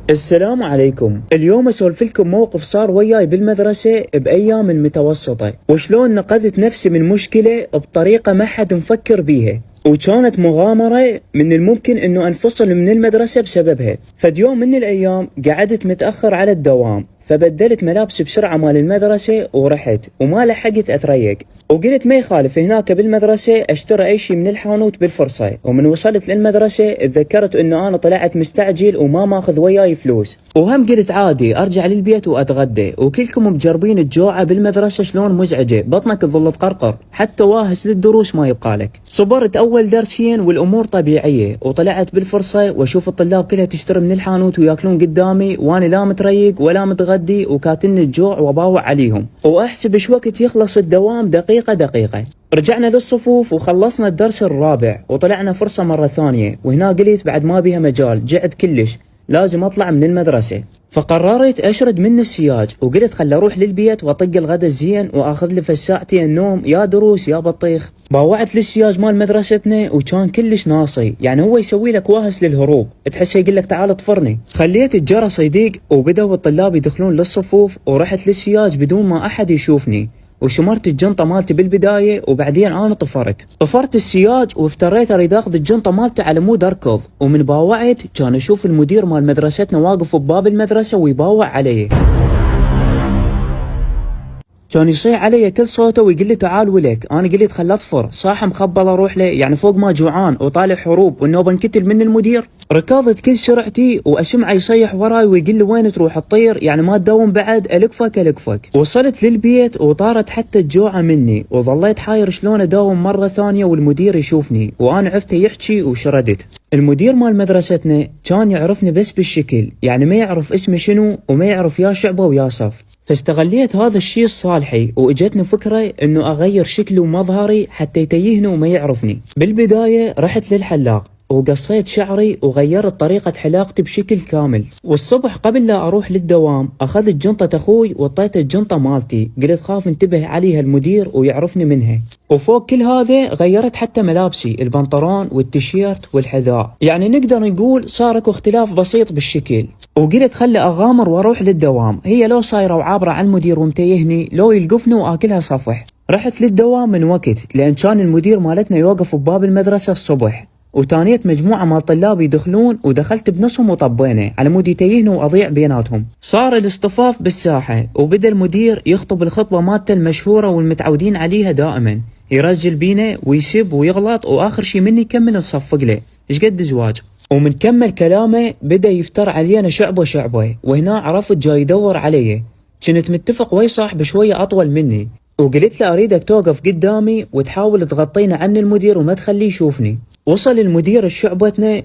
السلام عليكم. اليوم اسولف لكم موقف صار وياي بالمدرسة بأيام المتوسطة، وشلون نقذت نفسي من مشكلة بطريقة ما حد مفكر بيها، وكانت مغامرة من الممكن انه انفصل من المدرسة بسببها. فد يوم من الايام قعدت متأخر على الدوام، فبدلت ملابسي بسرعة مال المدرسة ورحت، وما لحقت اتريق، وقلت ما يخالف هناك بالمدرسة اشتري اي شيء من الحانوت بالفرصة. ومن وصلت للمدرسة تذكرت انه انا طلعت مستعجل وما ماخذ وياي فلوس، وهم قلت عادي ارجع للبيت واتغدى. وكلكم مجربين الجوعة بالمدرسة شلون مزعجة، بطنك تظل تقرقر، حتى واهس للدروس ما يبقالك. صبرت اول درسين والامور طبيعية، وطلعت بالفرصة واشوف الطلاب كلها تشتري من الحانوت وياكلون قدامي، وانا لا متريق ولا متغدي وكاتلني الجوع وباوع عليهم، واحسب ايش وقت يخلص الدوام دقيقة دقيقة. رجعنا للصفوف وخلصنا الدرس الرابع، وطلعنا فرصة مرة ثانية، وهنا قلت بعد ما بيها مجال، جعت كلش، لازم اطلع من المدرسة. فقررت اشرد من السياج، وقلت خل اروح للبيت واطق الغدا الزين واخذ لي في ساعتين نوم، يا دروس يا بطيخ. باوعت للسياج مال مدرستنا وكان كلش ناصي، يعني هو يسوي لك واهس للهروب، تحسه يقول لك تعال اطفرني. خليت الجرس يدق وبدأوا الطلاب يدخلون للصفوف، ورحت للسياج بدون ما احد يشوفني، وشمرت الجنطة مالتي بالبداية، وبعدين انا طفرت السياج وافتريت اريد اخذ الجنطة مالتي على مود اركض. ومن باوعت كان اشوف المدير مال مدرستنا واقف بباب المدرسة ويباوع علي، كان يصيح علي كل صوته ويقول لي تعال ولك. انا قلت خل اطفر، صاح مخبل اروح له، يعني فوق ما جوعان وطالع حروب والنوبه انقتل من المدير. ركضت كل سرعتي واسمعه يصيح وراي ويقول لي وين تروح تطير، يعني ما تداوم بعد، الكفك الكفك. وصلت للبيت وطارت حتى الجوعه مني، وظليت حاير شلون اداوم مره ثانيه والمدير يشوفني، وانا عرفته يحكي وشردت. المدير مال مدرستنا كان يعرفني بس بالشكل، يعني ما يعرف اسمي شنو وما يعرف يا شعبه ويا صف. فاستغليت هذا الشيء الصالحي، واجتني فكرة انه اغير شكلي ومظهري حتى يتيهني وما يعرفني. بالبداية رحت للحلاق وقصيت شعري وغيرت طريقة حلاقتي بشكل كامل. والصبح قبل لا اروح للدوام اخذت جنطة اخوي وطيت الجنطة مالتي، قلت خاف انتبه عليها المدير ويعرفني منها. وفوق كل هذا غيرت حتى ملابسي، البنطلون والتيشيرت والحذاء، يعني نقدر نقول صار اكو اختلاف بسيط بالشكل. وقلت خلي اغامر واروح للدوام، هي لو صايره وعابره على المدير ومتيهني، لو يلقفني واكلها صفح. رحت للدوام من وقت، لان كان المدير مالتنا يوقف بباب المدرسه الصبح، وتانيت مجموعه مال طلاب يدخلون، ودخلت بنصهم وطبينا على مود يتيهني واضيع بيناتهم. صار الاصطفاف بالساحه، وبدا المدير يخطب الخطبه مالته المشهوره والمتعودين عليها دائما، يرجل بينا ويسب ويغلط، واخر شي مني يكمل نصفق له ايش قد زواج. ومن كمل كلامه بدأ يفتر علينا شعبة شعبة، وهنا عرفت جاي يدور علي. كنت متفق ويا صاحب شوية أطول مني، وقلت له أريدك توقف قدامي وتحاول تغطينا عن المدير وما تخليه يشوفني. وصل المدير شعبتنا